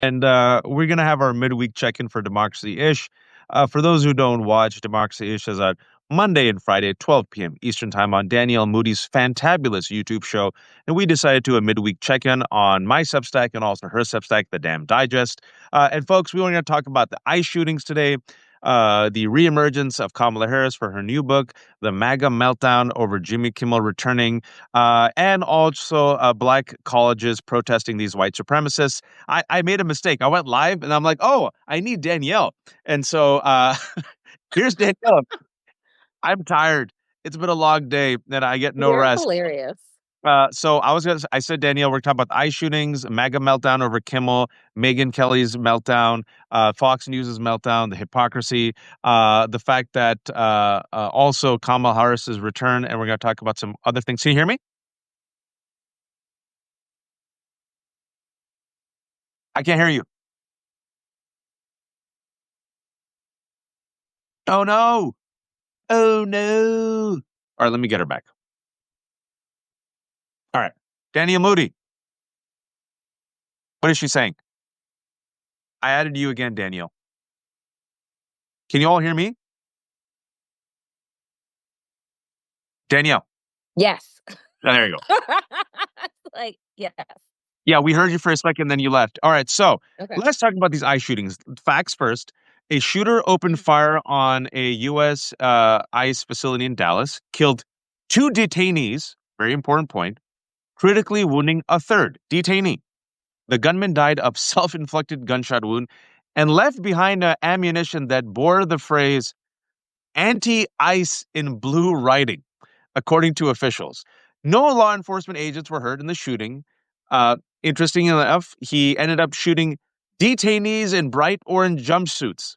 And we're going to have our midweek check in for Democracy-ish. For those who don't watch, Democracy-ish is on Monday and Friday at 12 p.m. Eastern Time on Danielle Moody's fantabulous YouTube show. And we decided to do a midweek check in on my Substack and also her Substack, The Damn Digest. And folks, we are going to talk about the ICE shootings today, the reemergence of Kamala Harris for her new book, The MAGA Meltdown over Jimmy Kimmel returning, and also black colleges protesting these white supremacists. I made a mistake. I went live and I'm like, oh, I need Danielle. And so here's Danielle. I'm tired. It's been a long day and I get no You're rest. hilarious. So I said, Danielle, we're talking about the ICE shootings, MAGA meltdown over Kimmel, Megyn Kelly's meltdown, Fox News's meltdown, the hypocrisy, the fact that also Kamala Harris's return, and we're going to talk about some other things. Can you hear me? I can't hear you. Oh no! Oh no! All right, let me get her back. All right, Danielle Moody, what is she saying? I added you again, Danielle. Can you all hear me? Danielle. Yes. Oh, there you go. Like, yes. Yeah, we heard you for a second, then you left. All right, so Okay. let's talk about these ICE shootings. Facts first. A shooter opened fire on a U.S. ICE facility in Dallas, killed two detainees, very important point, critically wounding a third detainee. The gunman died of self-inflicted gunshot wound and left behind ammunition that bore the phrase anti-ICE in blue writing, according to officials. No law enforcement agents were hurt in the shooting. Interestingly enough, he ended up shooting detainees in bright orange jumpsuits.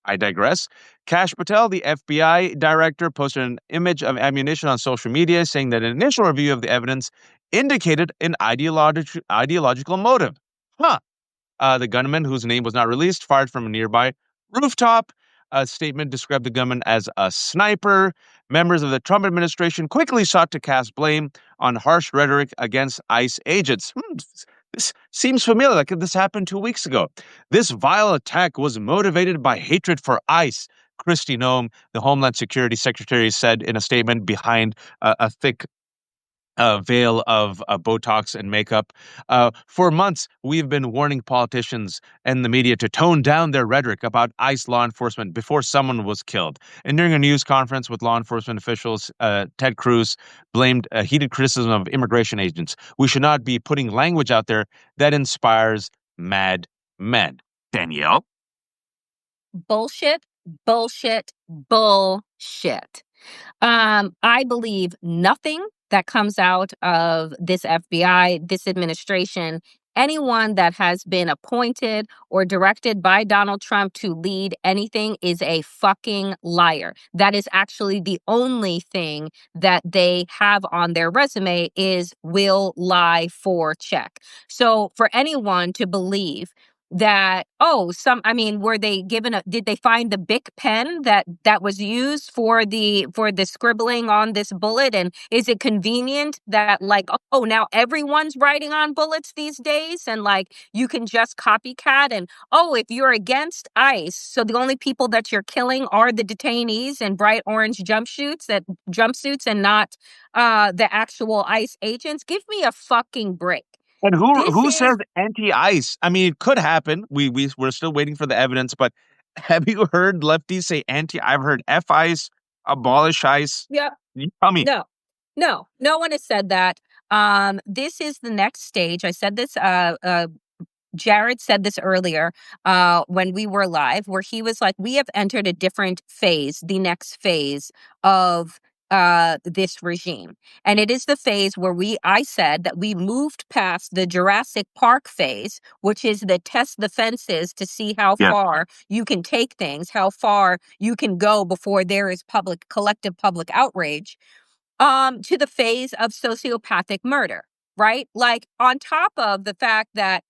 I digress. Kash Patel, the FBI director, posted an image of ammunition on social media saying that an initial review of the evidence indicated an ideological motive. Huh. The gunman, whose name was not released, fired from a nearby rooftop. A statement described the gunman as a sniper. Members of the Trump administration quickly sought to cast blame on harsh rhetoric against ICE agents. This seems familiar, like this happened 2 weeks ago. This vile attack was motivated by hatred for ICE. Kristi Noem, the Homeland Security Secretary, said in a statement behind a thick veil of Botox and makeup. For months, we've been warning politicians and the media to tone down their rhetoric about ICE law enforcement before someone was killed. And during a news conference with law enforcement officials, Ted Cruz blamed heated criticism of immigration agents. We should not be putting language out there that inspires mad men. Danielle? Bullshit, bullshit, bullshit. I believe nothing that comes out of this FBI, this administration, anyone that has been appointed or directed by Donald Trump to lead anything is a fucking liar. That is actually the only thing that they have on their resume is will lie for check. So for anyone to believe that, oh, I mean, were they given did they find the Bic pen that was used for the scribbling on this bullet? And is it convenient that, like, oh, now everyone's writing on bullets these days and like you can just copycat? And oh, if you're against ICE, so the only people that you're killing are the detainees in bright orange jumpsuits and not the actual ICE agents? Give me a fucking break. And This who is says anti-ICE? I mean, it could happen. We're still waiting for the evidence, but have you heard lefties say anti? I've heard F-ICE, abolish ICE. Yeah. You tell me. No, no one has said that. This is the next stage. I said this, Jared said this earlier, when we were live, where he was like, we have entered a different phase, the next phase of this regime. And it is the phase where I said that we moved past the Jurassic Park phase, which is the test the fences to see how Yeah. far you can take things, how far you can go before there is collective public outrage, to the phase of sociopathic murder, right? Like, on top of the fact that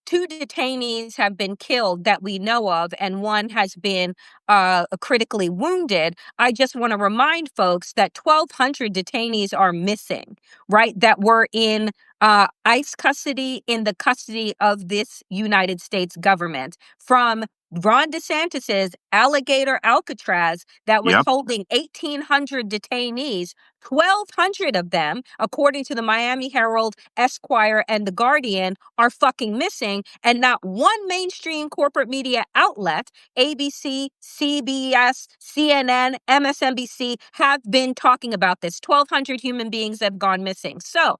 2 detainees have been killed that we know of, and one has been critically wounded. I just want to remind folks that 1,200 detainees are missing, right? That were in ICE custody, in the custody of this United States government, from Ron DeSantis's alligator Alcatraz that was Yep. holding 1,800 detainees. 1,200 of them, according to the Miami Herald, Esquire, and The Guardian, are fucking missing. And not one mainstream corporate media outlet, ABC, CBS, CNN, MSNBC, have been talking about this. 1,200 human beings have gone missing. So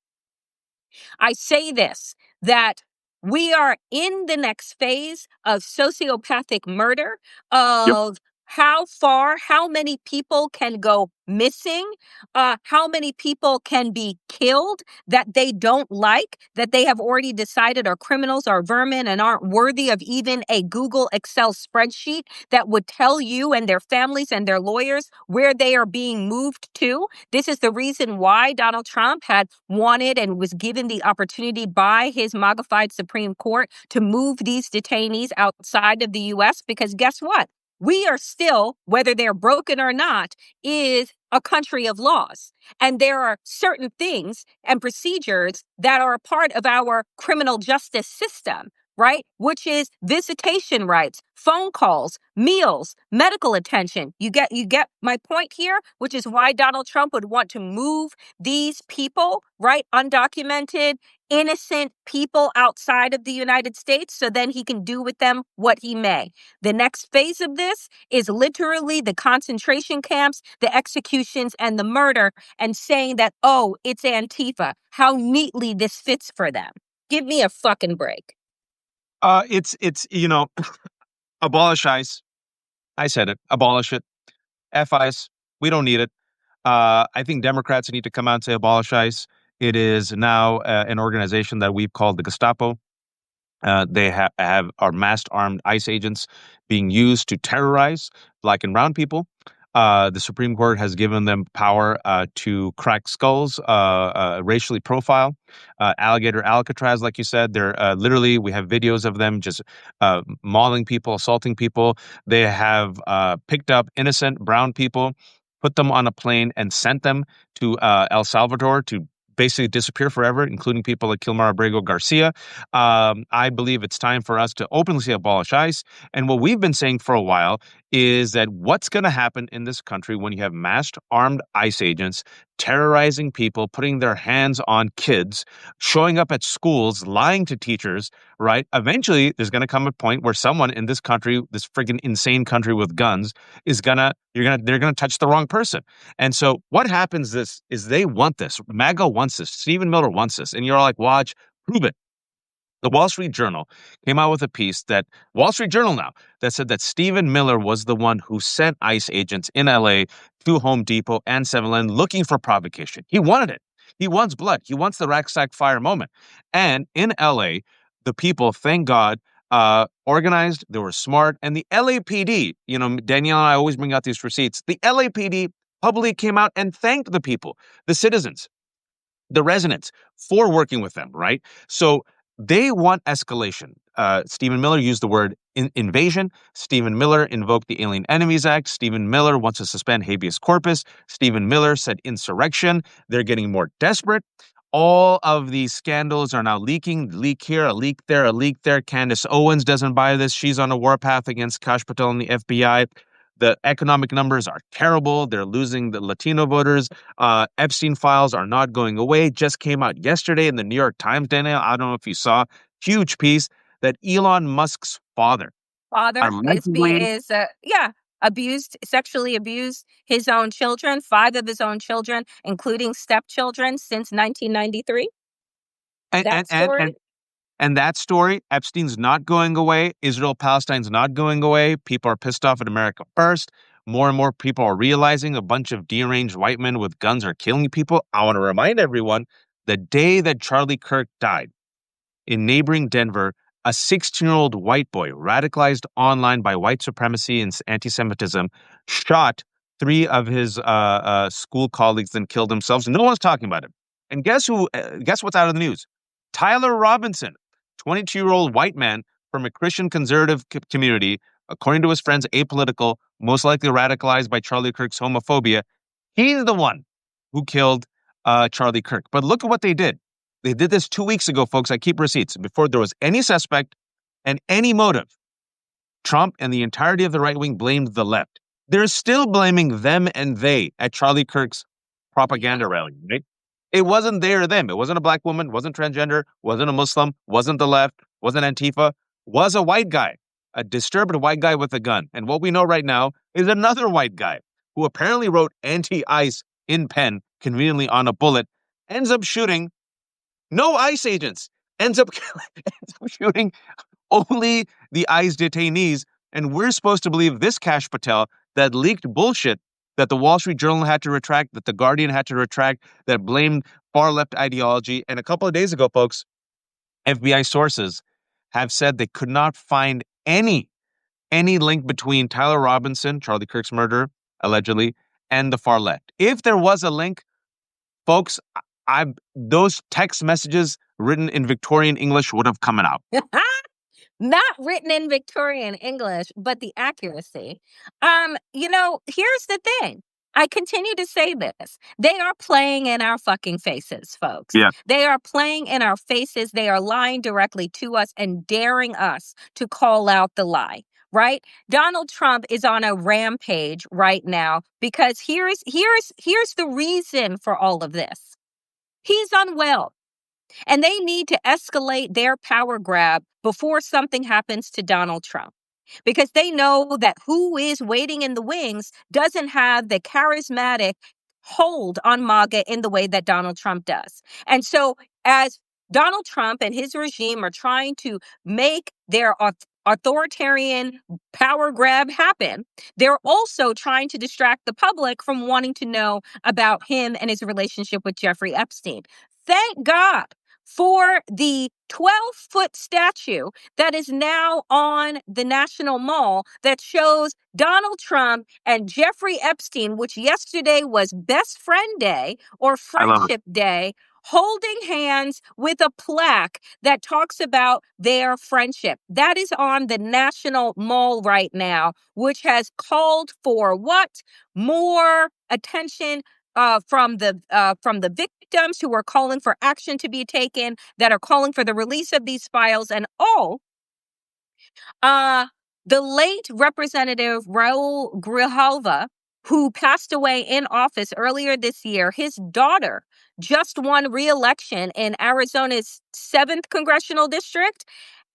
I say this, that we are in the next phase of sociopathic murder, Yep. of how far, how many people can go missing, how many people can be killed that they don't like, that they have already decided are criminals, are vermin, and aren't worthy of even a Google Excel spreadsheet that would tell you and their families and their lawyers where they are being moved to. This is the reason why Donald Trump had wanted and was given the opportunity by his MAGA-fied Supreme Court to move these detainees outside of the U.S. Because guess what? We are still, whether they're broken or not, is a country of laws. And there are certain things and procedures that are a part of our criminal justice system, right? Which is visitation rights, phone calls, meals, medical attention. You get my point here, which is why Donald Trump would want to move these people, right? Undocumented, innocent people outside of the United States, so then he can do with them what he may. The next phase of this is literally the concentration camps, the executions, and the murder, and saying that, oh, it's Antifa. How neatly this fits for them. Give me a fucking break. It's abolish ICE. I said it. Abolish it. F ICE. We don't need it. I think Democrats need to come out and say abolish ICE. It is now an organization that we've called the Gestapo. They have are masked armed ICE agents being used to terrorize black and brown people. The Supreme Court has given them power to crack skulls, racially profile, alligator Alcatraz, like you said. They're literally, we have videos of them just mauling people, assaulting people. They have picked up innocent brown people, put them on a plane, and sent them to El Salvador to basically disappear forever, including people like Kilmar Abrego Garcia. I believe it's time for us to openly abolish ICE. And what we've been saying for a while is that what's going to happen in this country when you have masked armed ICE agents terrorizing people, putting their hands on kids, showing up at schools, lying to teachers, right? Eventually, there's going to come a point where someone in this country, this friggin' insane country with guns, they're gonna touch the wrong person. And so what happens is they want this. MAGA wants this. Stephen Miller wants this. And you're like, watch, prove it. The Wall Street Journal came out with a piece that Wall Street Journal now that said that Stephen Miller was the one who sent ICE agents in LA to Home Depot and 7-Eleven looking for provocation. He wanted it. He wants blood. He wants the rack sack fire moment. And in LA, the people, thank God, organized. They were smart. And the LAPD, Danielle and I always bring out these receipts. The LAPD publicly came out and thanked the people, the citizens, the residents, for working with them, right? So they want escalation. Stephen Miller used the word invasion. Stephen Miller invoked the Alien Enemies Act. Stephen Miller wants to suspend habeas corpus. Stephen Miller said insurrection. They're getting more desperate. All of these scandals are now leaking. Leak here, a leak there, a leak there. Candace Owens doesn't buy this. She's on a warpath against Kash Patel and the FBI. The economic numbers are terrible. They're losing the Latino voters. Epstein files are not going away. Just came out yesterday in the New York Times, Daniel. I don't know if you saw, huge piece that Elon Musk's father Father allegedly, abused, sexually abused his own children, 5 of his own children, including stepchildren, since 1993. and That and and story. and, and that story, Epstein's not going away. Israel Palestine's not going away. People are pissed off at America first. More and more people are realizing a bunch of deranged white men with guns are killing people. I want to remind everyone the day that Charlie Kirk died, in neighboring Denver, a 16-year-old white boy, radicalized online by white supremacy and anti Semitism, shot 3 of his school colleagues and killed themselves. No one's talking about it. And guess what's out of the news? Tyler Robinson, 22-year-old white man from a Christian conservative community, according to his friends, apolitical, most likely radicalized by Charlie Kirk's homophobia. He's the one who killed Charlie Kirk. But look at what they did. They did this 2 weeks ago, folks. I keep receipts. Before there was any suspect and any motive, Trump and the entirety of the right wing blamed the left. They're still blaming them and they at Charlie Kirk's propaganda rally, right? It wasn't they or them. It wasn't a black woman, wasn't transgender, wasn't a Muslim, wasn't the left, wasn't Antifa, was a white guy, a disturbed white guy with a gun. And what we know right now is another white guy who apparently wrote anti-ICE in pen, conveniently on a bullet, ends up shooting no ICE agents, ends up shooting only the ICE detainees. And we're supposed to believe this Kash Patel that leaked bullshit that the Wall Street Journal had to retract, that the Guardian had to retract, that blamed far left ideology. And a couple of days ago, folks, FBI sources have said they could not find any link between Tyler Robinson, Charlie Kirk's murderer, allegedly, and the far left. If there was a link, folks, those text messages written in Victorian English would have come out. Not written in Victorian English, but the accuracy. Here's the thing. I continue to say this. They are playing in our fucking faces, folks. Yeah. They are playing in our faces. They are lying directly to us and daring us to call out the lie, right? Donald Trump is on a rampage right now because here's the reason for all of this. He's unwell. And they need to escalate their power grab before something happens to Donald Trump. Because they know that who is waiting in the wings doesn't have the charismatic hold on MAGA in the way that Donald Trump does. And so as Donald Trump and his regime are trying to make their authoritarian power grab happen, they're also trying to distract the public from wanting to know about him and his relationship with Jeffrey Epstein. Thank God for the 12-foot statue that is now on the National Mall that shows Donald Trump and Jeffrey Epstein, which yesterday was Best Friend Day or Friendship Day, holding hands with a plaque that talks about their friendship. That is on the National Mall right now, which has called for what? More attention from the victims who are calling for action to be taken, that are calling for the release of these files, and all. The late Representative Raul Grijalva, who passed away in office earlier this year, his daughter just won re-election in Arizona's 7th congressional district.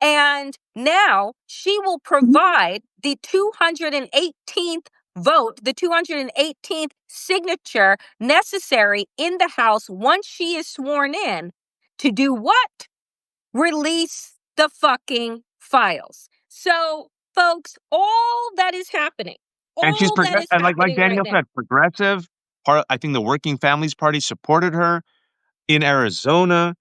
And now she will provide the 218th vote, the 218th signature necessary in the House once she is sworn in to do what? Release the fucking files. So, folks, all that is happening, And she's and like right Daniel now. said, progressive. I think the Working Families Party supported her in Arizona.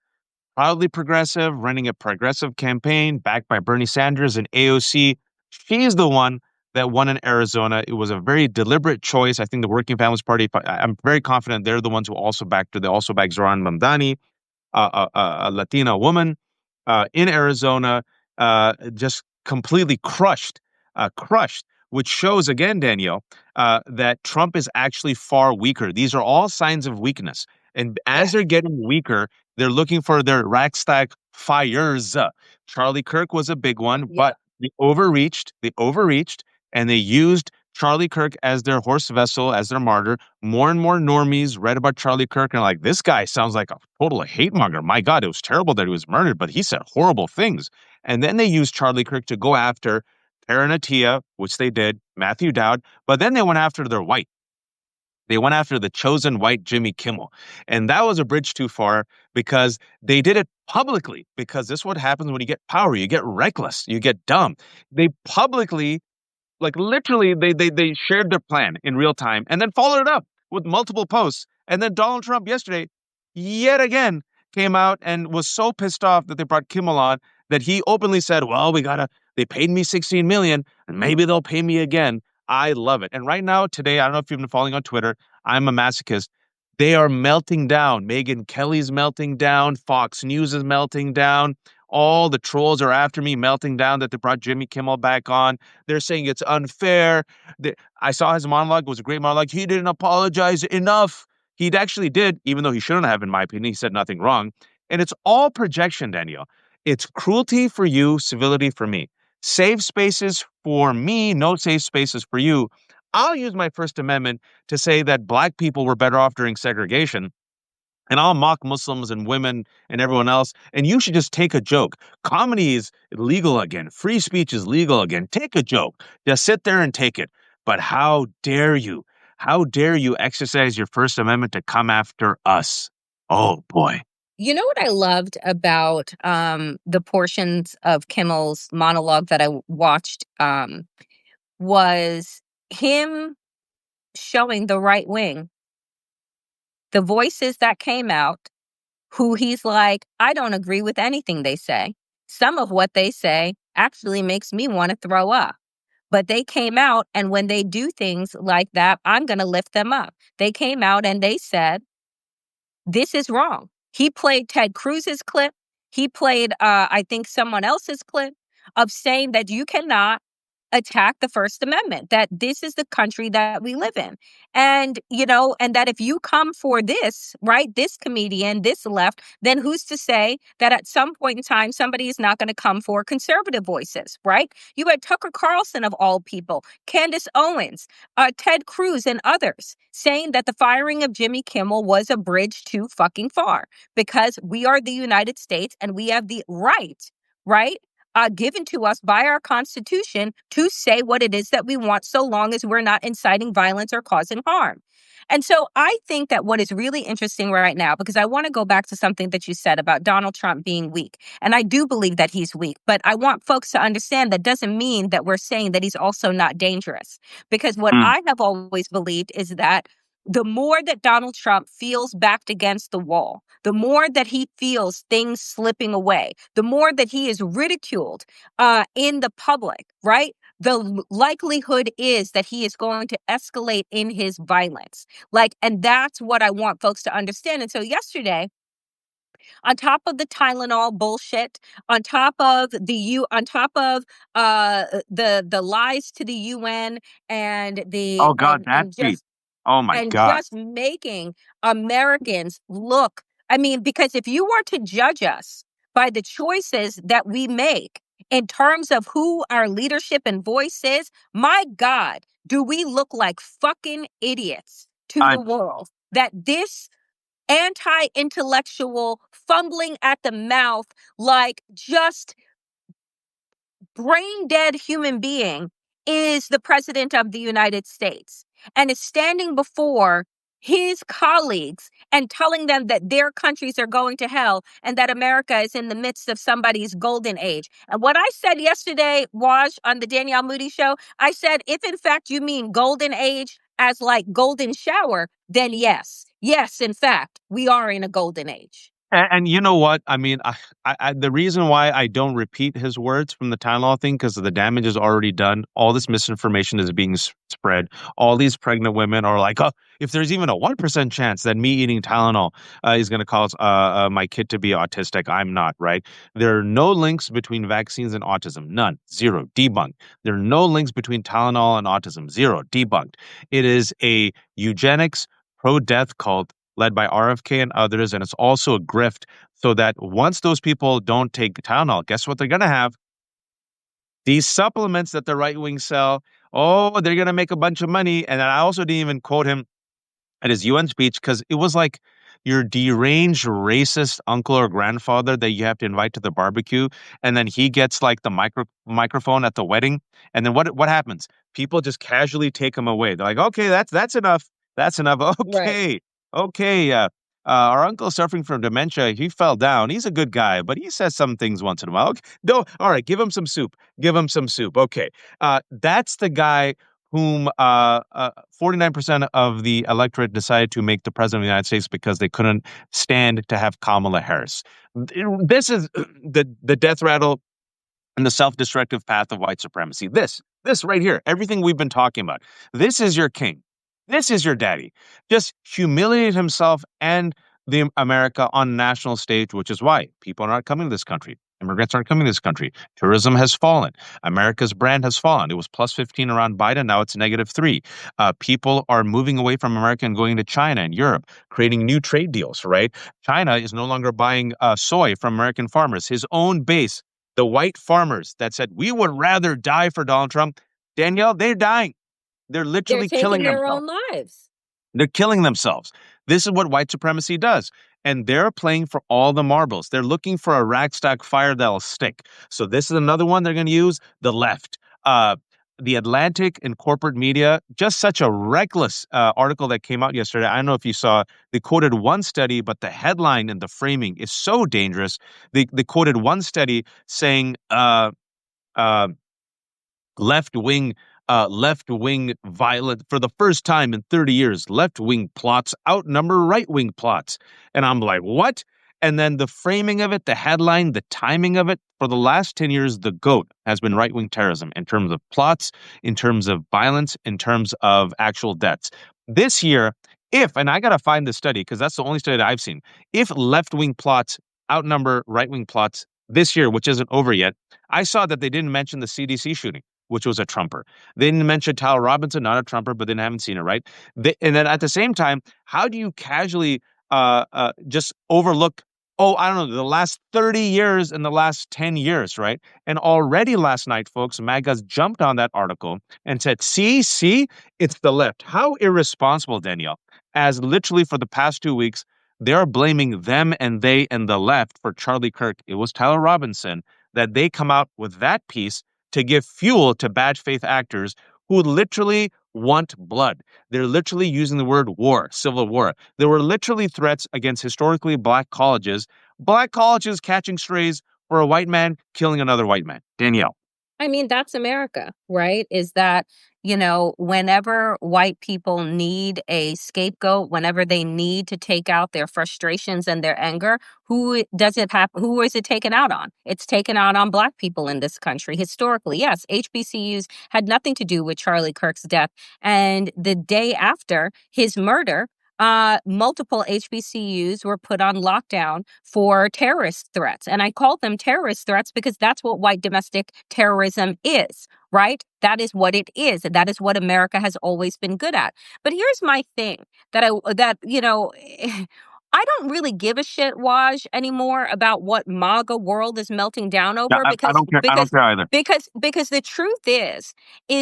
Proudly progressive, running a progressive campaign backed by Bernie Sanders and AOC. She's the one that won in Arizona. It was a very deliberate choice. I think the Working Families Party, I'm very confident they're the ones who also backed her. They also backed Zoran Mamdani, a Latina woman in Arizona, just completely crushed, which shows again, Danielle, that Trump is actually far weaker. These are all signs of weakness. And as they're getting weaker, they're looking for their Reichstag fires. Charlie Kirk was a big one, but they overreached, and they used Charlie Kirk as their horse vessel, as their martyr. More and more normies read about Charlie Kirk and are like, this guy sounds like a total hate monger. My God, it was terrible that he was murdered, but he said horrible things. And then they used Charlie Kirk to go after Paranatia, which they did, Matthew Dowd, but then they went after their white. They went after the chosen white Jimmy Kimmel. And that was a bridge too far because they did it publicly, because this is what happens when you get power. You get reckless, you get dumb. They publicly, like literally, they shared their plan in real time and then followed it up with multiple posts. And then Donald Trump yesterday, yet again, came out and was so pissed off that they brought Kimmel on that he openly said, well, they paid me 16 million and maybe they'll pay me again. I love it. And right now, today, I don't know if you've been following on Twitter, I'm a masochist. They are melting down. Megyn Kelly's melting down. Fox News is melting down. all the trolls are after me, melting down that they brought Jimmy Kimmel back on. They're saying it's unfair. I saw his monologue. It was a great monologue. He didn't apologize enough. He actually did, even though he shouldn't have, in my opinion. He said nothing wrong. And it's all projection, Daniel. It's cruelty for you, civility for me. Safe spaces for me, no safe spaces for you. I'll use my First Amendment to say that black people were better off during segregation, and I'll mock Muslims and women and everyone else. And you should just take a joke. Comedy is legal again. Free speech is legal again. Take a joke. Just sit there and take it. But how dare you? How dare you exercise your First Amendment to come after us? Oh boy. You know what I loved about the portions of Kimmel's monologue that I watched was him showing the right wing, the voices that came out, who he's like, I don't agree with anything they say. Some of what they say actually makes me want to throw up. But they came out, and when they do things like that, I'm going to lift them up. They came out and they said, this is wrong. He played Ted Cruz's clip. He played, I think, someone else's clip of saying that you cannot attack the First Amendment, that this is the country that we live in. And, and that if you come for this, right, this comedian, this left, then who's to say that at some point in time, somebody is not going to come for conservative voices, right? You had Tucker Carlson, of all people, Candace Owens, Ted Cruz, and others saying that the firing of Jimmy Kimmel was a bridge too fucking far because we are the United States and we have the right? Given to us by our Constitution to say what it is that we want, so long as we're not inciting violence or causing harm. And so I think that what is really interesting right now, because I want to go back to something that you said about Donald Trump being weak. And I do believe that he's weak, but I want folks to understand that doesn't mean that we're saying that he's also not dangerous. Because what Mm. I have always believed is that the more that Donald Trump feels backed against the wall, the more that he feels things slipping away, the more that he is ridiculed in the public, right? The likelihood is that he is going to escalate in his violence. And that's what I want folks to understand. And so yesterday, on top of the Tylenol bullshit, on top of the lies to the UN and the Oh God, that tweet. Oh my and God. just making Americans look. I mean, because if you were to judge us by the choices that we make in terms of who our leadership and voice is, my God, do we look like fucking idiots to I the world that this anti-intellectual fumbling at the mouth, like just brain dead human being is the president of the United States and is standing before his colleagues and telling them that their countries are going to hell and that America is in the midst of somebody's golden age. And what I said yesterday was on the Danielle Moody show, I said, if in fact you mean golden age as like golden shower, then yes. Yes, in fact, we are in a golden age. And you know what? I mean, the reason why I don't repeat his words from the Tylenol thing, because the damage is already done. All this misinformation is being spread. All these pregnant women are like, oh, if there's even a 1% chance that me eating Tylenol is going to cause my kid to be autistic, I'm not, right? There are no links between vaccines and autism. None. Zero. Debunked. There are no links between Tylenol and autism. Zero. Debunked. It is a eugenics pro-death cult led by RFK and others, and it's also a grift so that once those people don't take Tylenol, guess what they're going to have? These supplements that the right wing sell. Oh, they're going to make a bunch of money. And I also didn't even quote him at his UN speech because it was like your deranged racist uncle or grandfather that you have to invite to the barbecue, and then he gets like the microphone at the wedding, and then what happens? People just casually take him away. They're like, okay, that's enough. That's enough. Right. Okay, okay. Our uncle is suffering from dementia. He fell down. He's a good guy, but he says some things once in a while. Okay, no, all right, give him some soup. Give him some soup. Okay, that's the guy whom 49% of the electorate decided to make the president of the United States because they couldn't stand to have Kamala Harris. This is the death rattle and the self-destructive path of white supremacy. This right here, everything we've been talking about. This is your king. This is your daddy. Just humiliated himself and the America on national stage, which is why people are not coming to this country. Immigrants aren't coming to this country. Tourism has fallen. America's brand has fallen. It was plus 15 around Biden. Now it's -3. People are moving away from America and going to China and Europe, creating new trade deals, right? China is no longer buying soy from American farmers. His own base, the white farmers that said, we would rather die for Donald Trump. Danielle, they're dying. They're They're literally taking killing their themselves. own lives. They're killing themselves. This is what white supremacy does. And they're playing for all the marbles. They're looking for a ragstack fire that'll stick. So this is another one they're going to use, the left. The Atlantic and corporate media, just such a reckless article that came out yesterday. I don't know if you saw, they quoted one study, but the headline and the framing is so dangerous. They quoted one study saying, uh, left wing violent for the first time in 30 years. Left wing plots outnumber right wing plots. And I'm like, what? And then the framing of it, the headline, the timing of it, for the last 10 years, the GOAT has been right wing terrorism in terms of plots, in terms of violence, in terms of actual deaths. This year, and I got to find the study because that's the only study that I've seen, if left wing plots outnumber right wing plots this year, which isn't over yet, I saw that they didn't mention the CDC shooting, which was a Trumper. They didn't mention Tyler Robinson, not a Trumper, but then haven't seen it, right? And then at the same time, how do you casually just overlook, oh, I don't know, the last 30 years and the last 10 years, right? And already last night, folks, MAGA's jumped on that article and said, see, it's the left. How irresponsible, Danielle, as literally for the past 2 weeks, they're blaming them and they and the left for Charlie Kirk. It was Tyler Robinson that they come out with that piece to give fuel to bad faith actors who literally want blood. They're literally using the word war, civil war. There were literally threats against historically black colleges catching strays for a white man killing another white man. Danielle. I mean, that's America, right? Is that, whenever white people need a scapegoat, whenever they need to take out their frustrations and their anger, who is it taken out on? It's taken out on black people in this country. Historically, yes, HBCUs had nothing to do with Charlie Kirk's death. And the day after his murder, multiple HBCUs were put on lockdown for terrorist threats. And I call them terrorist threats because that's what white domestic terrorism is, right? That is what it is. And that is what America has always been good at. But here's my thing I don't really give a shit, Waj, anymore about what MAGA world is melting down Yeah, over I don't care. I don't care either. because the truth is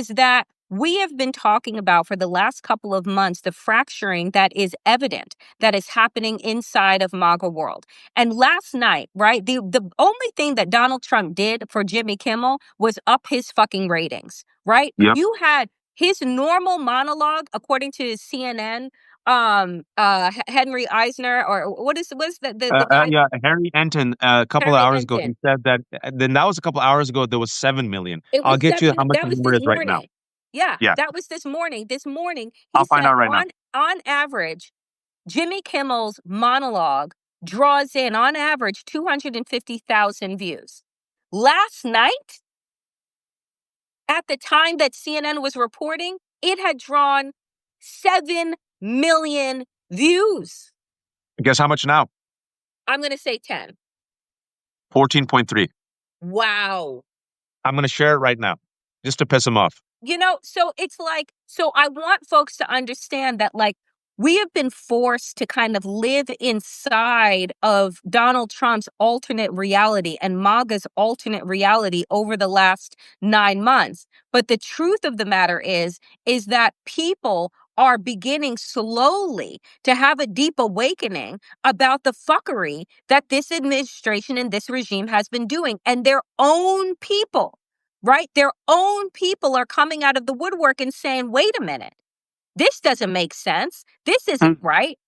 that we have been talking about for the last couple of months the fracturing that is evident that is happening inside of MAGA world. And last night, right, the only thing that Donald Trump did for Jimmy Kimmel was up his fucking ratings, right? Yep. You had his normal monologue, according to CNN, Henry Eisner, or what is the guy, Yeah, Harry Enton, a couple of Harry hours ago, he Enton. said that, then that was a couple of hours ago, there was 7 million. It I'll was get you seven. how much That the was number this is right now. morning. Yeah, Yeah, that was this morning. This morning, he I'll find said out right now. on average, Jimmy Kimmel's monologue draws in, on average, 250,000 views. Last night, at the time that CNN was reporting, it had drawn 7 million views. Guess how much now? I'm going to say 10. 14.3. Wow. I'm going to share it right now just to piss him off. So it's like, so I want folks to understand that, like, we have been forced to kind of live inside of Donald Trump's alternate reality and MAGA's alternate reality over the last 9 months. But the truth of the matter is that people are beginning slowly to have a deep awakening about the fuckery that this administration and this regime has been doing, and their own people, right? Their own people are coming out of the woodwork and saying, wait a minute, this doesn't make sense. This isn't right.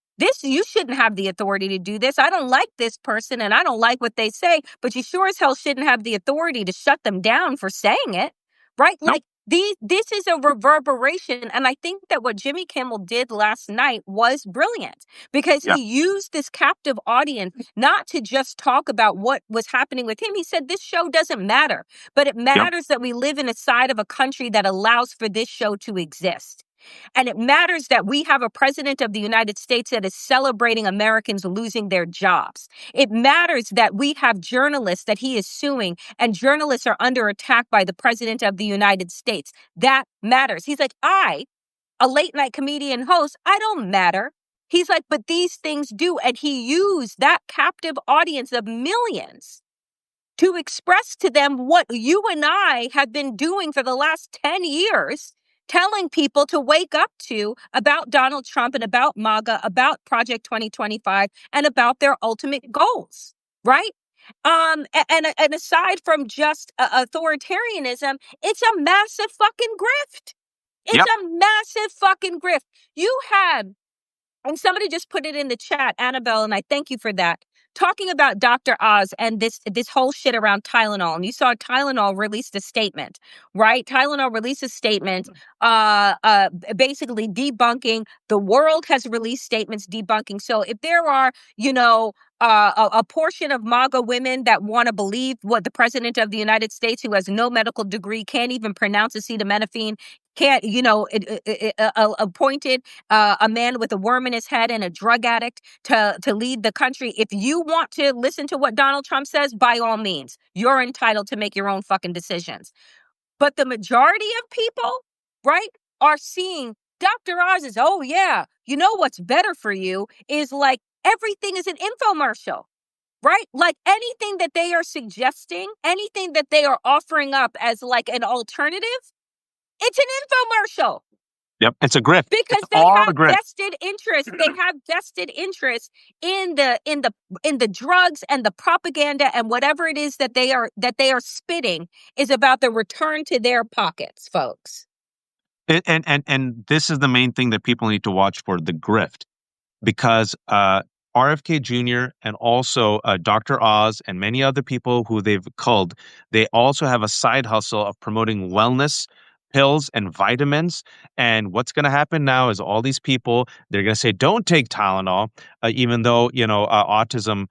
You shouldn't have the authority to do this. I don't like this person and I don't like what they say, but you sure as hell shouldn't have the authority to shut them down for saying it, right? Nope. Like, this is a reverberation. And I think that what Jimmy Kimmel did last night was brilliant because Yeah. he used this captive audience not to just talk about what was happening with him. He said, this show doesn't matter, but it Yep. matters that we live in a side of a country that allows for this show to exist. And it matters that we have a president of the United States that is celebrating Americans losing their jobs. It matters that we have journalists that he is suing, and journalists are under attack by the president of the United States. That matters. He's like, a late night comedian host, I don't matter. He's like, but these things do. And he used that captive audience of millions to express to them what you and I have been doing for the last 10 years, telling people to wake up to about Donald Trump and about MAGA, about Project 2025, and about their ultimate goals, right? And aside from just authoritarianism, it's a massive fucking grift. It's Yep. a massive fucking grift. You had, and somebody just put it in the chat, Annabelle, and I thank you for that, talking about Dr. Oz and this whole shit around Tylenol. And you saw Tylenol released a statement, right? Tylenol released a statement basically debunking. The world has released statements debunking. So if there are, a portion of MAGA women that want to believe what the president of the United States, who has no medical degree, can't even pronounce acetaminophen, can't, appointed a man with a worm in his head and a drug addict to lead the country. If you want to listen to what Donald Trump says, by all means, you're entitled to make your own fucking decisions. But the majority of people, right, are seeing Dr. Oz is, oh yeah, you know what's better for you is like everything is an infomercial, right? Like anything that they are suggesting, anything that they are offering up as like an alternative, it's an infomercial. Yep. It's a grift. It's Because they all a have grift. vested interest. They have vested interest in the drugs and the propaganda and whatever it is that they are spitting is about the return to their pockets, folks. And this is the main thing that people need to watch for, the grift, because RFK Jr. and also Dr. Oz and many other people who they've culled, they also have a side hustle of promoting wellness pills and vitamins. And what's going to happen now is all these people, they're going to say, don't take Tylenol, even though, autism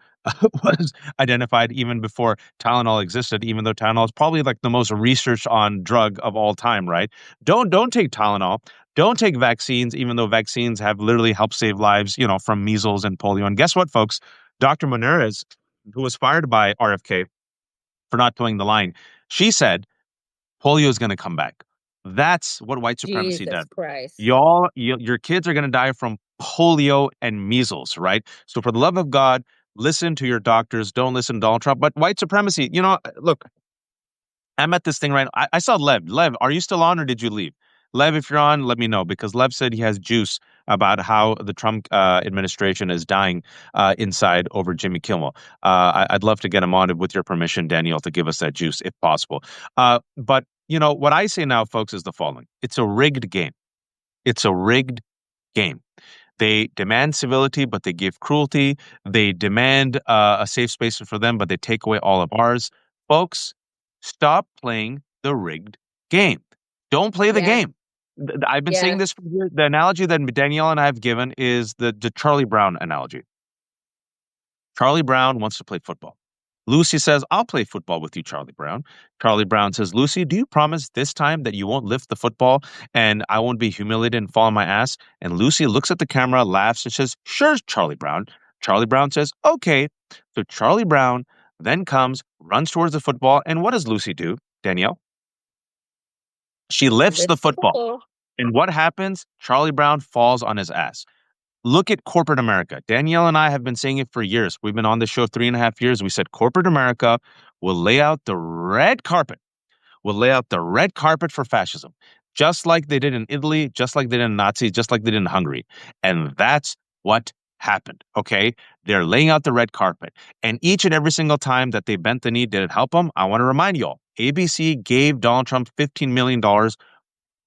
was identified even before Tylenol existed, even though Tylenol is probably like the most researched on drug of all time, right? Don't take Tylenol. Don't take vaccines, even though vaccines have literally helped save lives, from measles and polio. And guess what, folks? Dr. Monarez, who was fired by RFK for not towing the line, she said polio is going to come back. That's what white supremacy Jesus does. Christ. Your kids are going to die from polio and measles, right? So for the love of God, listen to your doctors. Don't listen to Donald Trump. But white supremacy, look, I'm at this thing right now. I saw Lev. Lev, are you still on or did you leave? Lev, if you're on, let me know, because Lev said he has juice about how the Trump administration is dying inside over Jimmy Kimmel. I'd love to get him on with your permission, Danielle, to give us that juice if possible. But what I say now, folks, is the following. It's a rigged game. It's a rigged game. They demand civility, but they give cruelty. They demand a safe space for them, but they take away all of ours. Folks, stop playing the rigged game. Don't play the Yeah. game. I've been saying Yeah. this for years. The analogy that Danielle and I have given is the Charlie Brown analogy. Charlie Brown wants to play football. Lucy says, I'll play football with you, Charlie Brown. Charlie Brown says, Lucy, do you promise this time that you won't lift the football and I won't be humiliated and fall on my ass? And Lucy looks at the camera, laughs, and says, sure, Charlie Brown. Charlie Brown says, okay. So Charlie Brown then comes, runs towards the football, and what does Lucy do, Danielle? She lifts the Lift the football. ball. And what happens? Charlie Brown falls on his ass. Look at corporate America. Danielle and I have been saying it for years. We've been on the show 3.5 years. We said corporate America will lay out the red carpet, for fascism, just like they did in Italy, just like they did in Nazis, just like they did in Hungary. And that's what happened. Okay. They're laying out the red carpet. And each and every single time that they bent the knee, did it help them? I want to remind you all, ABC gave Donald Trump $15 million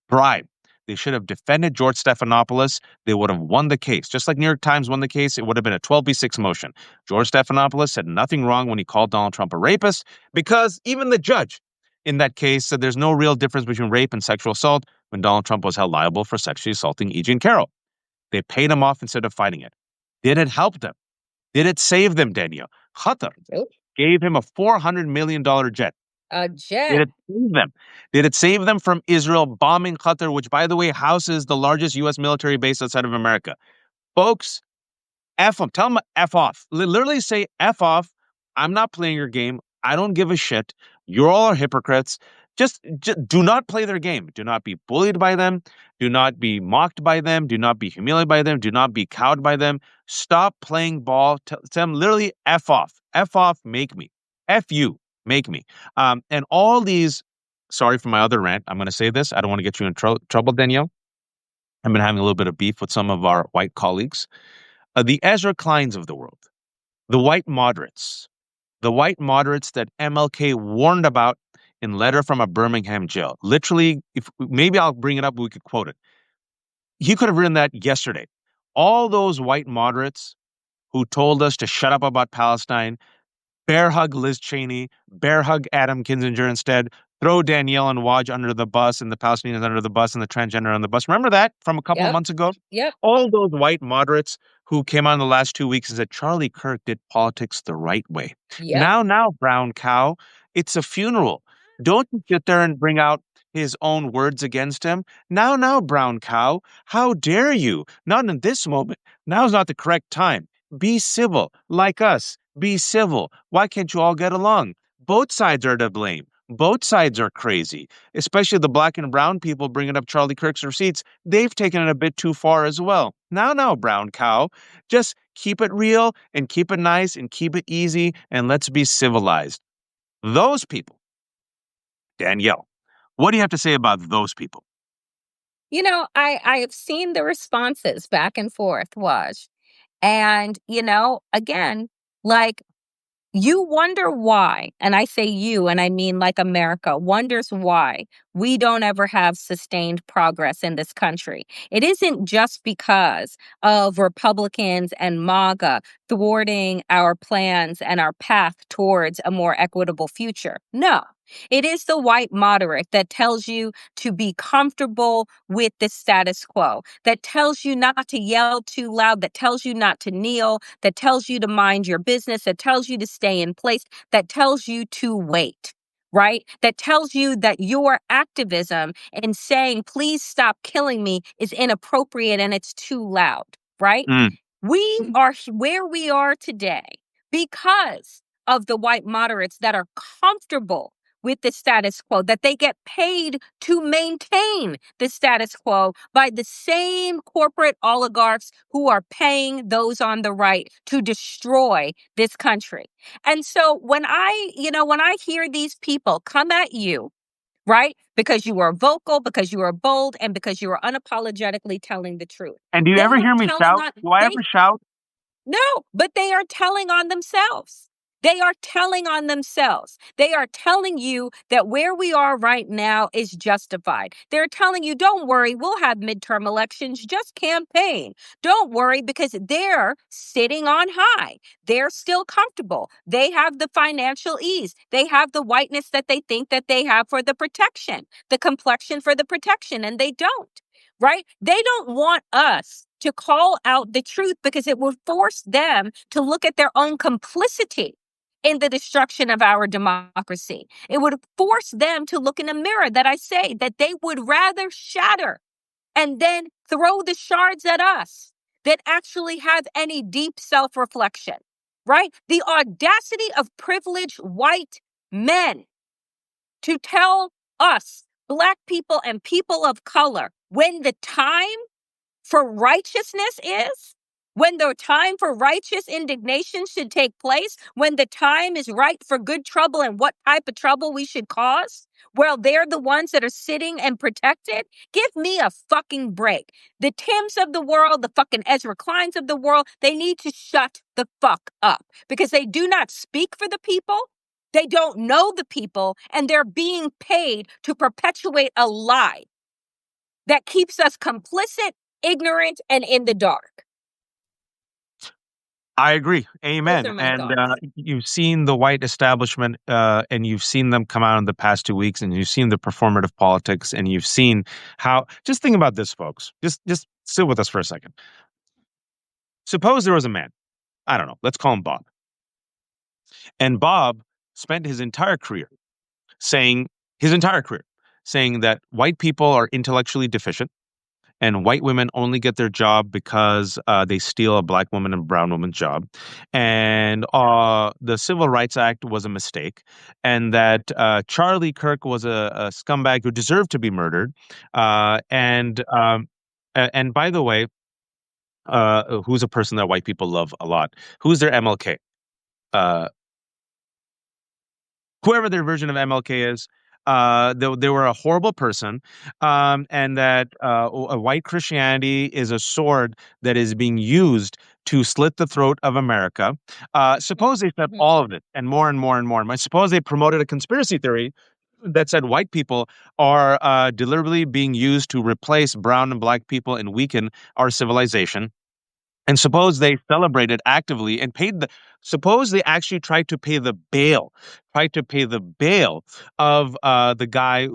bribe. They should have defended George Stephanopoulos. They would have won the case. Just like New York Times won the case, it would have been a 12b6 motion. George Stephanopoulos said nothing wrong when he called Donald Trump a rapist, because even the judge in that case said there's no real difference between rape and sexual assault when Donald Trump was held liable for sexually assaulting E. Jean Carroll. They paid him off instead of fighting it. Did it help them? Did it save them, Danielle? Qatar Nope. gave him a $400 million jet. A Did jet. it save them? Did it save them from Israel bombing Qatar, which, by the way, houses the largest U.S. military base outside of America? Folks, F them. Tell them F off. Literally say F off. I'm not playing your game. I don't give a shit. You all are hypocrites. Just do not play their game. Do not be bullied by them. Do not be mocked by them. Do not be humiliated by them. Do not be cowed by them. Stop playing ball. Tell them literally F off. F off, make me. F you, make me. And all these, sorry for my other rant. I'm going to say this. I don't want to get you in trouble, Danielle. I've been having a little bit of beef with some of our white colleagues. The Ezra Kleins of the world, the white moderates that MLK warned about in letter from a Birmingham jail. Literally, if maybe I'll bring it up, we could quote it. He could have written that yesterday. All those white moderates who told us to shut up about Palestine, bear hug Liz Cheney, bear hug Adam Kinzinger instead, throw Danielle and Waj under the bus and the Palestinians under the bus and the transgender on the bus. Remember that from a couple of Yep. months ago? Yep. All those white moderates who came on in the last 2 weeks and said Charlie Kirk did politics the right way. Yep. Now, brown cow, it's a funeral. Don't you sit there and bring out his own words against him. Now, brown cow, how dare you? Not in this moment. Now's not the correct time. Be civil, like us. Be civil. Why can't you all get along? Both sides are to blame. Both sides are crazy, especially the black and brown people bringing up Charlie Kirk's receipts. They've taken it a bit too far as well. Now, brown cow, just keep it real and keep it nice and keep it easy and let's be civilized. Those people, Danielle, what do you have to say about those people? I have seen the responses back and forth, Waj. And, again, like, you wonder why, and I say you, and I mean like America, wonders why we don't ever have sustained progress in this country. It isn't just because of Republicans and MAGA thwarting our plans and our path towards a more equitable future. No. It is the white moderate that tells you to be comfortable with the status quo, that tells you not to yell too loud, that tells you not to kneel, that tells you to mind your business, that tells you to stay in place, that tells you to wait. Right? That tells you that your activism and saying, please stop killing me is inappropriate and it's too loud. Right? Mm. We are where we are today because of the white moderates that are comfortable with the status quo, that they get paid to maintain the status quo by the same corporate oligarchs who are paying those on the right to destroy this country. And so when I hear these people come at you, right? Because you are vocal, because you are bold, and because you are unapologetically telling the truth. And do you They ever are hear me telling shout? on Do I they ever shout? no, but they are telling on themselves. They are telling on themselves. They are telling you that where we are right now is justified. They're telling you, don't worry, we'll have midterm elections, just campaign. Don't worry, because they're sitting on high. They're still comfortable. They have the financial ease. They have the whiteness that they think that they have for the protection, the complexion for the protection, and they don't. Right? They don't want us to call out the truth because it will force them to look at their own complicity in the destruction of our democracy. It would force them to look in a mirror that I say that they would rather shatter and then throw the shards at us than actually have any deep self-reflection, right? The audacity of privileged white men to tell us, Black people and people of color, when the time for righteousness is, when the time for righteous indignation should take place, when the time is right for good trouble and what type of trouble we should cause, well, they're the ones that are sitting and protected. Give me a fucking break. The Tims of the world, the fucking Ezra Kleins of the world, they need to shut the fuck up because they do not speak for the people. They don't know the people, and they're being paid to perpetuate a lie that keeps us complicit, ignorant, and in the dark. I agree. Those Amen. are my And thoughts. you've seen the white establishment, and you've seen them come out in the past 2 weeks, and you've seen the performative politics, and you've seen how. Just think about this, folks. Just sit with us for a second. Suppose there was a man. I don't know. Let's call him Bob. And Bob spent his entire career saying his entire career, saying that white people are intellectually deficient and white women only get their job because they steal a black woman and brown woman's job, and the Civil Rights Act was a mistake, and that Charlie Kirk was a scumbag who deserved to be murdered, and by the way, who's a person that white people love a lot? Who's their MLK? Uh, Whoever their version of MLK is, they were a horrible person, and that white Christianity is a sword that is being used to slit the throat of America. Suppose they said Mhm. all of it and more and more and more. I suppose they promoted a conspiracy theory that said white people are deliberately being used to replace brown and black people and weaken our civilization. And suppose they celebrated actively and suppose they actually tried to pay the bail of the guy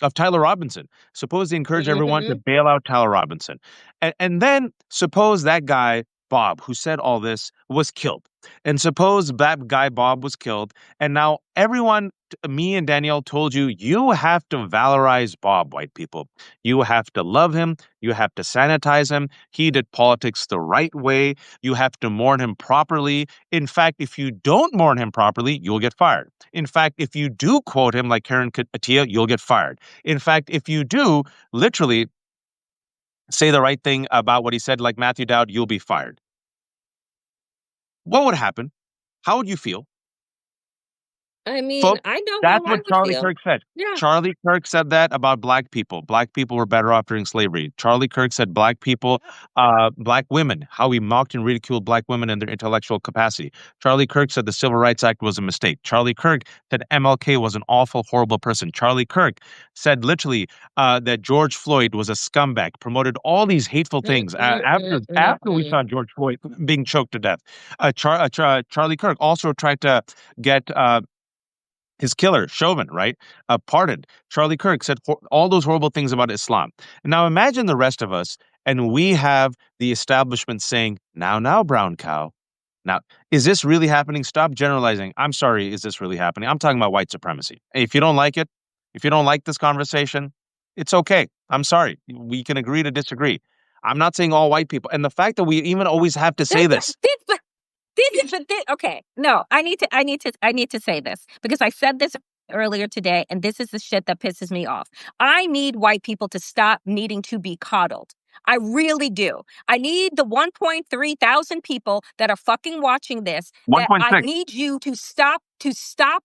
of Tyler Robinson. Suppose they encourage everyone to Mhm. bail out Tyler Robinson. And then suppose that guy, Bob, who said all this, was killed. And suppose that guy, Bob, was killed. And now everyone, me and Danielle told you, you have to valorize Bob, white people. You have to love him. You have to sanitize him. He did politics the right way. You have to mourn him properly. In fact, if you don't mourn him properly, you'll get fired. In fact, if you do quote him like Karen Katia, you'll get fired. In fact, if you do literally say the right thing about what he said, like Matthew Dowd, you'll be fired. What would happen? How would you feel? I mean, Folks, I know that's how I what would Charlie feel. Kirk said. Yeah. Charlie Kirk said that about black people. Black people were better off during slavery. Charlie Kirk said black people, black women, how he mocked and ridiculed black women and their intellectual capacity. Charlie Kirk said the Civil Rights Act was a mistake. Charlie Kirk said MLK was an awful, horrible person. Charlie Kirk said literally that George Floyd was a scumbag, promoted all these hateful Mm, things mm, mm, mm, after we mm. saw George Floyd being choked to death. Charlie Kirk also tried to get his killer, Chauvin, right? Pardoned. Charlie Kirk said all those horrible things about Islam. And now imagine the rest of us, and we have the establishment saying, now, brown cow. Now, is this really happening? Stop generalizing. I'm sorry, is this really happening? I'm talking about white supremacy. If you don't like it, if you don't like this conversation, it's okay. I'm sorry. We can agree to disagree. I'm not saying all white people. And the fact that we even always have to say this. Okay. No, I need to say this because I said this earlier today, and this is the shit that pisses me off. I need white people to stop needing to be coddled. I really do. I need the 1.3 thousand people that are fucking watching this that I 1.6. need you to stop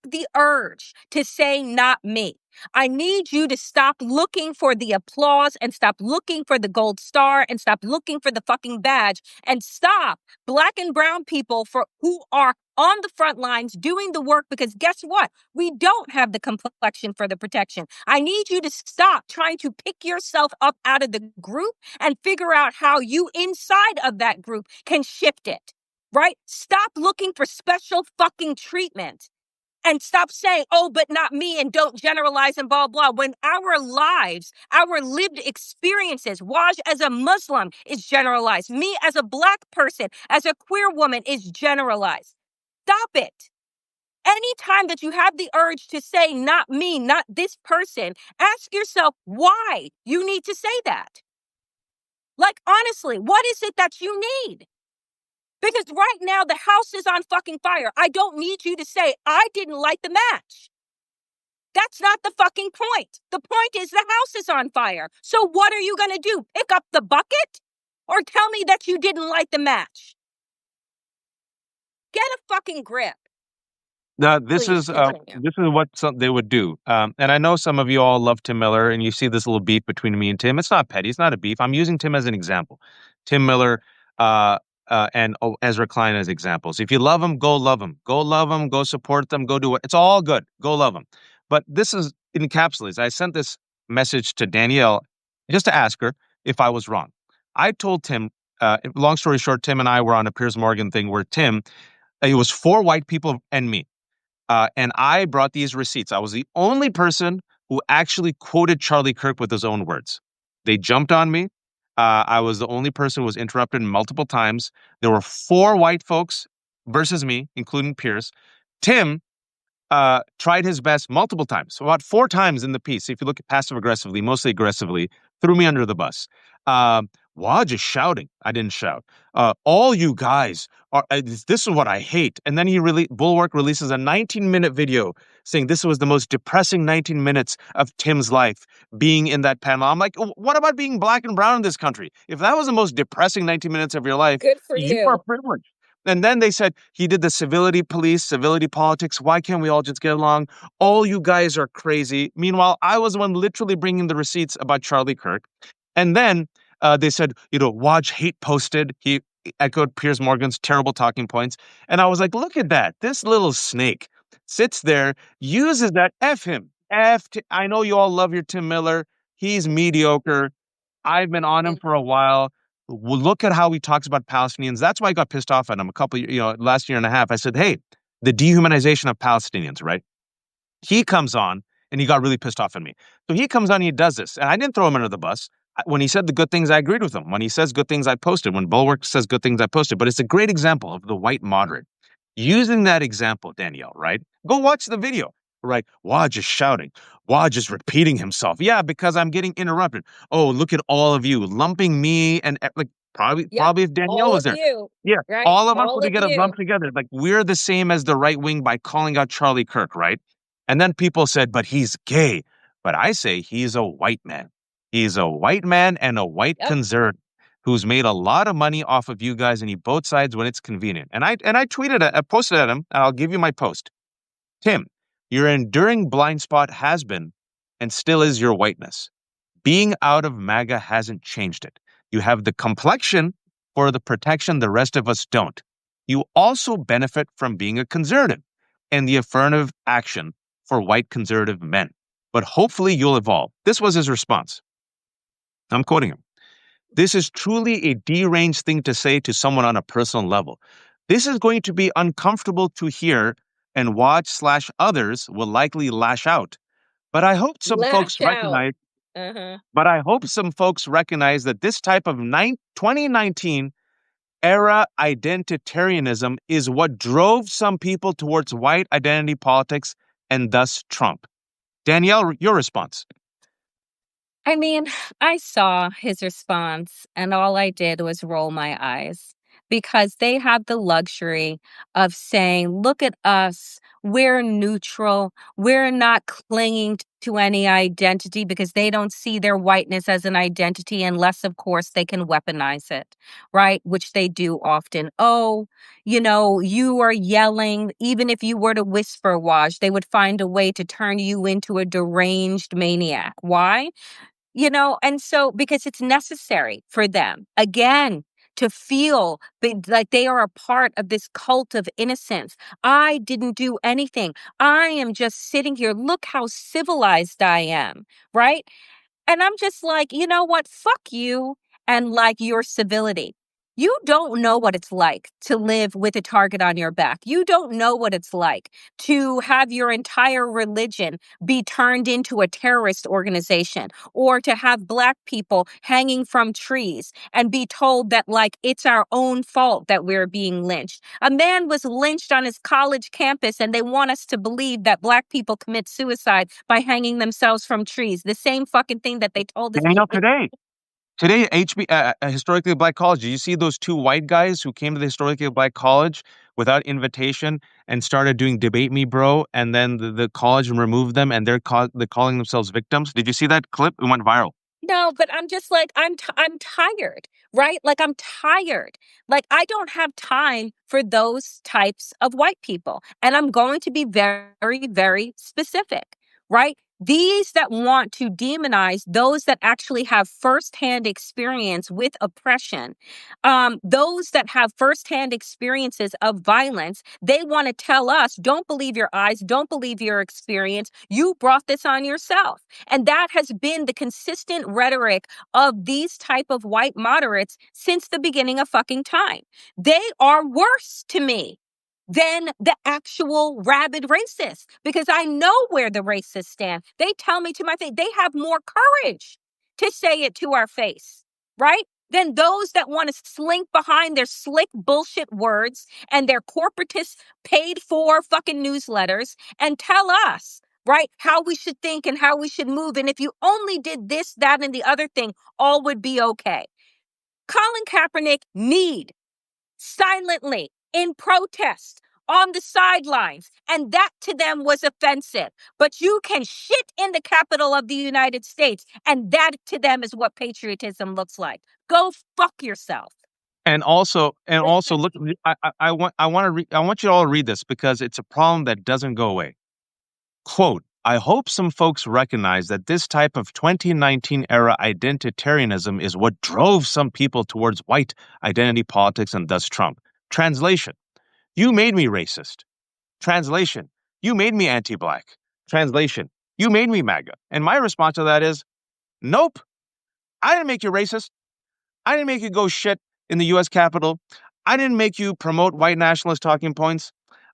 the urge to say not me. I need you to stop looking for the applause and stop looking for the gold star and stop looking for the fucking badge and stop black and brown people for who are on the front lines doing the work because guess what? We don't have the complexion for the protection. I need you to stop trying to pick yourself up out of the group and figure out how you inside of that group can shift it. Right? Stop looking for special fucking treatment and stop saying, oh, but not me, and don't generalize and blah, blah. When our lives, our lived experiences, Waj as a Muslim is generalized. Me as a black person, as a queer woman is generalized. Stop it. Anytime that you have the urge to say, not me, not this person, ask yourself why you need to say that. Like, honestly, what is it that you need? Because right now the house is on fucking fire. I don't need you to say, I didn't light the match. That's not the fucking point. The point is the house is on fire. So what are you going to do? Pick up the bucket? Or tell me that you didn't light the match? Get a fucking grip. This Please is continue. what they would do. And I know some of you all love Tim Miller, and you see this little beef between me and Tim. It's not petty. It's not a beef. I'm using Tim as an example. Tim Miller uh, and Ezra Klein as examples. If you love them, go love them. Go love them. Go support them. Go do it. It's all good. Go love them. But this is encapsulates. I sent this message to Danielle just to ask her if I was wrong. I told Tim. Long story short, Tim and I were on a Piers Morgan thing where Tim. It was four white people and me. And I brought these receipts. I was the only person who actually quoted Charlie Kirk with his own words. They jumped on me. I was the only person who was interrupted multiple times. There were four white folks versus me, including Pierce. Tim tried his best multiple times, so about 4 times in the piece. If you look at passive aggressively, mostly aggressively, threw me under the bus. Waj is shouting. I didn't shout. All you guys are. This is what I hate. And then Bulwark releases a 19-minute video saying this was the most depressing 19 minutes of Tim's life being in that panel. I'm like, what about being black and brown in this country? If that was the most depressing 19 minutes of your life, Good for you are you. privileged. And then they said he did the civility police, civility politics. Why can't we all just get along? All you guys are crazy. Meanwhile, I was the one literally bringing the receipts about Charlie Kirk. And then they said, Waj hate posted. He echoed Piers Morgan's terrible talking points. And I was like, look at that. This little snake sits there, uses that. F him. I know you all love your Tim Miller. He's mediocre. I've been on him for a while. Look at how he talks about Palestinians. That's why I got pissed off at him last year and a half. I said, hey, the dehumanization of Palestinians, right? He comes on and he got really pissed off at me. So he comes on and he does this. And I didn't throw him under the bus. When he said the good things, I agreed with him. When he says good things, I posted. When Bulwark says good things, I posted. But it's a great example of the white moderate. Using that example, Danielle, right? Go watch the video, right? Waj is shouting. Waj is repeating himself. Yeah, because I'm getting interrupted. Oh, look at all of you lumping me and like Yep. probably if Danielle All was of there. you. Yeah, Right? all of us All would of get lumped you. together. Like we're the same as the right wing by calling out Charlie Kirk, right? And then people said, but he's gay. But I say he's a white man. He's a white man and a white Yep. conservative who's made a lot of money off of you guys, and he both sides when it's convenient. And I posted at him, and I'll give you my post. Tim, your enduring blind spot has been and still is your whiteness. Being out of MAGA hasn't changed it. You have the complexion for the protection the rest of us don't. You also benefit from being a conservative and the affirmative action for white conservative men. But hopefully you'll evolve. This was his response. I'm quoting him. This is truly a deranged thing to say to someone on a personal level. This is going to be uncomfortable to hear, and Watch/others will likely lash out. But I hope some folks Lash out. recognize. Uh-huh. But I hope some folks recognize that this type of 2019 era identitarianism is what drove some people towards white identity politics and thus Trump. Danielle, your response. I mean, I saw his response and all I did was roll my eyes because they have the luxury of saying, look at us, we're neutral, we're not clinging to any identity because they don't see their whiteness as an identity unless, of course, they can weaponize it, right? Which they do often. Oh, you are yelling, even if you were to whisper, Waj, they would find a way to turn you into a deranged maniac. Why? And so because it's necessary for them, again, to feel like they are a part of this cult of innocence. I didn't do anything. I am just sitting here. Look how civilized I am, right? And I'm just like, you know what? Fuck you and like your civility. You don't know what it's like to live with a target on your back. You don't know what it's like to have your entire religion be turned into a terrorist organization or to have Black people hanging from trees and be told that, like, it's our own fault that we're being lynched. A man was lynched on his college campus, and they want us to believe that Black people commit suicide by hanging themselves from trees. The same fucking thing that they told us. Danielle, today, historically black college. Do you see those two white guys who came to the historically black college without invitation and started doing debate me, bro? And then the college removed them, and they're calling themselves victims. Did you see that clip? It went viral. No, but I'm just like, I'm tired, right? Like, I'm tired. Like, I don't have time for those types of white people. And I'm going to be very, very specific, right? These that want to demonize those that actually have firsthand experience with oppression, those that have firsthand experiences of violence, they want to tell us, don't believe your eyes, don't believe your experience. You brought this on yourself. And that has been the consistent rhetoric of these type of white moderates since the beginning of fucking time. They are worse to me than the actual rabid racists because I know where the racists stand. They tell me to my face, they have more courage to say it to our face, right? than those that want to slink behind their slick bullshit words and their corporatist paid for fucking newsletters and tell us, right, how we should think and how we should move. And if you only did this, that, and the other thing, all would be okay. Colin Kaepernick kneed silently in protest on the sidelines, and that to them was offensive. But you can shit in the capital of the United States, and that to them is what patriotism looks like. Go fuck yourself. And also, look. I want you all to read this because it's a problem that doesn't go away. Quote, I hope some folks recognize that this type of 2019 era identitarianism is what drove some people towards white identity politics and thus Trump. Translation, you made me racist. Translation, you made me anti-black. Translation, you made me MAGA. And my response to that is, nope, I didn't make you racist. I didn't make you go shit in the U.S. Capitol. I didn't make you promote white nationalist talking points.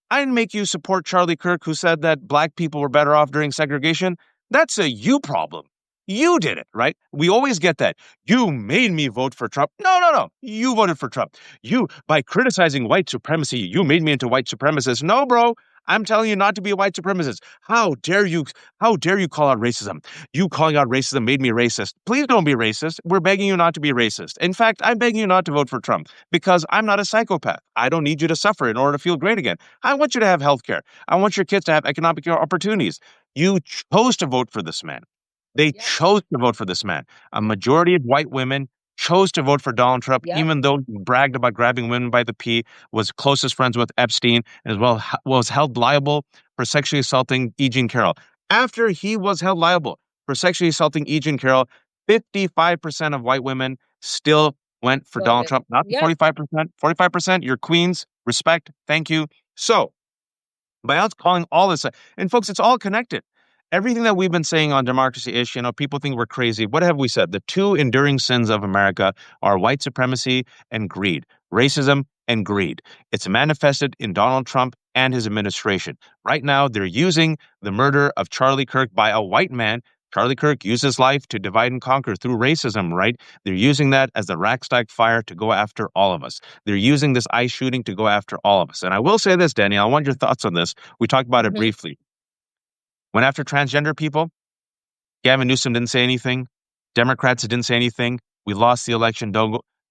I didn't make you support Charlie Kirk, who said that black people were better off during segregation. That's a you problem. You did it, right? We always get that. You made me vote for Trump. No, no, no. You voted for Trump. You, by criticizing white supremacy, you made me into white supremacist. No, bro. I'm telling you not to be a white supremacist. How dare you? How dare you call out racism? You calling out racism made me racist. Please don't be racist. We're begging you not to be racist. In fact, I'm begging you not to vote for Trump because I'm not a psychopath. I don't need you to suffer in order to feel great again. I want you to have health care. I want your kids to have economic opportunities. You chose to vote for this man. They chose to vote for this man. A majority of white women chose to vote for Donald Trump, even though he bragged about grabbing women by the pee, was closest friends with Epstein, and as well was held liable for sexually assaulting E. Jean Carroll. After he was held liable for sexually assaulting E. Jean Carroll, 55% of white women still went for Donald Trump. Not the 45%. 45%, you're queens. Respect. Thank you. So, by us calling all this, and folks, it's all connected. Everything that we've been saying on democracy-ish, people think we're crazy. What have we said? The two enduring sins of America are white supremacy and greed, racism and greed. It's manifested in Donald Trump and his administration. Right now, they're using the murder of Charlie Kirk by a white man. Charlie Kirk used his life to divide and conquer through racism, right? They're using that as the Rackstack fire to go after all of us. They're using this ICE shooting to go after all of us. And I will say this, Danny, I want your thoughts on this. We talked about it briefly. Went after transgender people. Gavin Newsom didn't say anything. Democrats didn't say anything. We lost the election.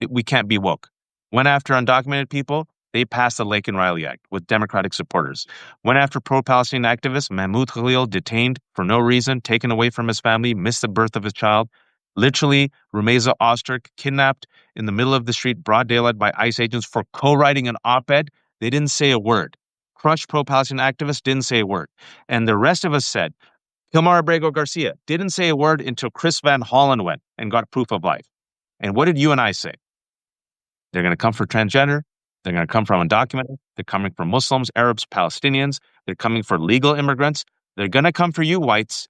We can't be woke. Went after undocumented people. They passed the Lake and Riley Act with Democratic supporters. Went after pro-Palestinian activists. Mahmoud Khalil detained for no reason, taken away from his family, missed the birth of his child. Literally, Rumeza Osterk kidnapped in the middle of the street, broad daylight by ICE agents for co-writing an op-ed. They didn't say a word. Crushed pro-Palestinian activists, didn't say a word. And the rest of us said, Kilmar Abrego Garcia didn't say a word until Chris Van Hollen went and got proof of life. And what did you and I say? They're going to come for transgender. They're going to come from undocumented. They're coming for Muslims, Arabs, Palestinians. They're coming for legal immigrants. They're going to come for you whites.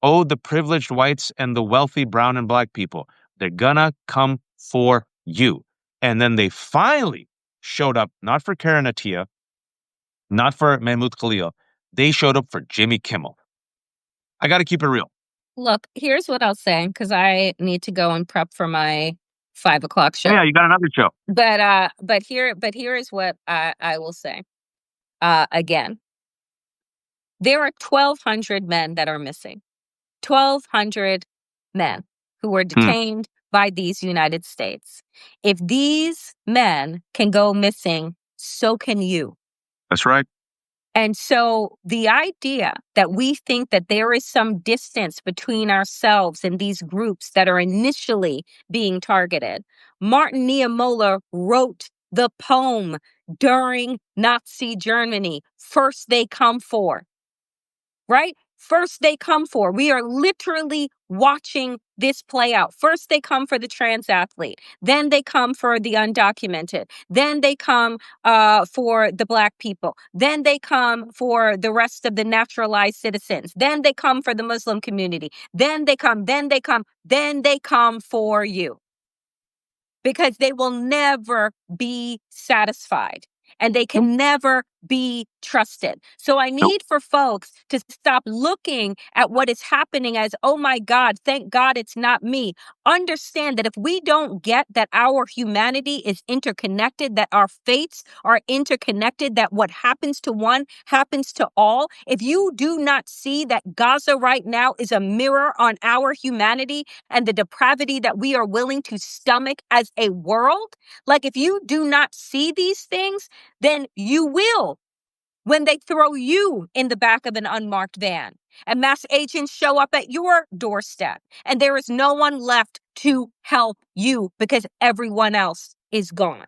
Oh, the privileged whites and the wealthy brown and black people. They're going to come for you. And then they finally showed up, not for Karen Attiah, not for Mahmoud Khalil. They showed up for Jimmy Kimmel. I got to keep it real. Look, here's what I'll say, because I need to go and prep for my 5 o'clock show. Yeah, you got another show. But here is what I will say. Again, there are 1,200 men that are missing. 1,200 men who were detained by these United States. If these men can go missing, so can you. That's right. And so the idea that we think that there is some distance between ourselves and these groups that are initially being targeted. Martin Niemöller wrote the poem during Nazi Germany, First They Come For, right? First they come for. We are literally watching this play out. First they come for the trans athlete. Then they come for the undocumented. Then they come for the black people. Then they come for the rest of the naturalized citizens. Then they come for the Muslim community. Then they come for you. Because they will never be satisfied. And they can never be trusted. So I Nope. need for folks to stop looking at what is happening as, oh my God, thank God it's not me. Understand that if we don't get that our humanity is interconnected, that our fates are interconnected, that what happens to one happens to all, if you do not see that Gaza right now is a mirror on our humanity and the depravity that we are willing to stomach as a world, like if you do not see these things, then you will when they throw you in the back of an unmarked van and mass agents show up at your doorstep and there is no one left to help you because everyone else is gone.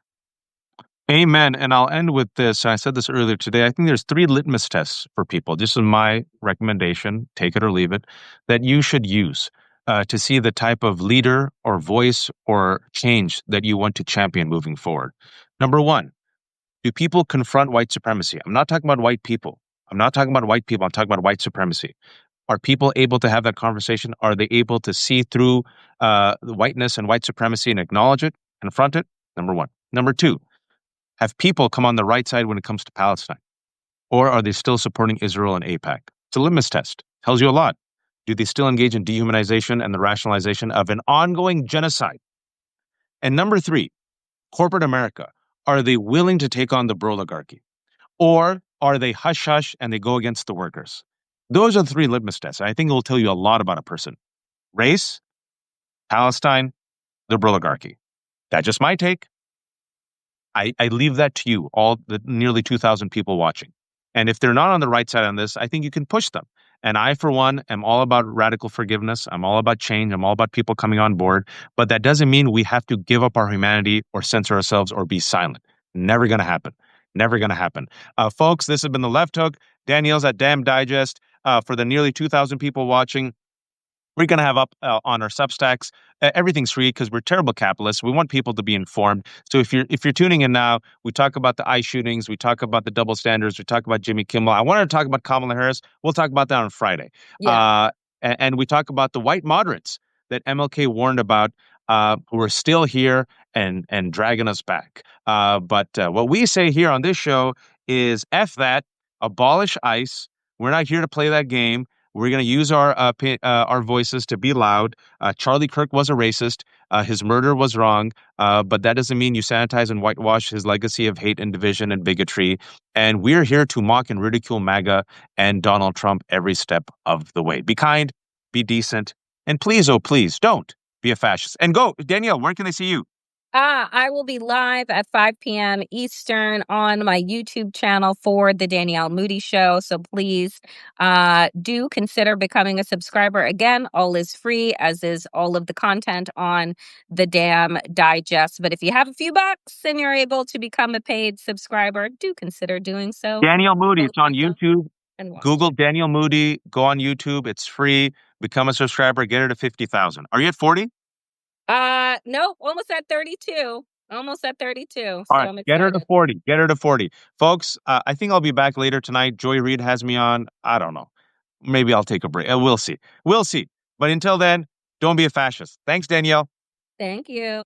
Amen. And I'll end with this. I said this earlier today. I think there's 3 litmus tests for people. This is my recommendation, take it or leave it, that you should use to see the type of leader or voice or change that you want to champion moving forward. Number 1, do people confront white supremacy? I'm not talking about white people. I'm not talking about white people. I'm talking about white supremacy. Are people able to have that conversation? Are they able to see through the whiteness and white supremacy and acknowledge it, confront it? Number 1. Number 2, have people come on the right side when it comes to Palestine? Or are they still supporting Israel and AIPAC? It's a litmus test. Tells you a lot. Do they still engage in dehumanization and the rationalization of an ongoing genocide? And number 3, corporate America. Are they willing to take on the oligarchy? Or are they hush hush and they go against the workers? Those are the 3 litmus tests. I think it will tell you a lot about a person. Race, Palestine, the oligarchy. That's just my take. I leave that to you, all the nearly 2,000 people watching. And if they're not on the right side on this, I think you can push them. And I, for one, am all about radical forgiveness. I'm all about change. I'm all about people coming on board. But that doesn't mean we have to give up our humanity or censor ourselves or be silent. Never going to happen. Never going to happen. Folks, this has been The Left Hook. Danielle's at Damn Digest. For the nearly 2,000 people watching, we're going to have up on our Substacks. Everything's free because we're terrible capitalists. We want people to be informed. So if you're tuning in now, we talk about the ICE shootings, we talk about the double standards, we talk about Jimmy Kimmel. I wanted to talk about Kamala Harris. We'll talk about that on Friday. Yeah. And we talk about the white moderates that MLK warned about, who are still here and dragging us back. But what we say here on this show is F that, abolish ICE. We're not here to play that game. We're going to use our voices to be loud. Charlie Kirk was a racist. His murder was wrong, but that doesn't mean you sanitize and whitewash his legacy of hate and division and bigotry. And we're here to mock and ridicule MAGA and Donald Trump every step of the way. Be kind, be decent, and please, oh please, don't be a fascist. And go, Danielle, where can they see you? I will be live at 5 p.m. Eastern on my YouTube channel for the Danielle Moody Show. So please do consider becoming a subscriber. Again, all is free, as is all of the content on the Damn Digest. But if you have a few bucks and you're able to become a paid subscriber, do consider doing so. Danielle Moody, Both it's on listen YouTube. and watch. Google Danielle Moody, go on YouTube. It's free. Become a subscriber, get her to 50,000. Are you at 40? No, almost at 32. Almost at 32. All So right, I'm get her to excited. 40. Get her to 40. Folks, I think I'll be back later tonight. Joy Reid has me on. I don't know. Maybe I'll take a break. We'll see. We'll see. But until then, don't be a fascist. Thanks, Danielle. Thank you.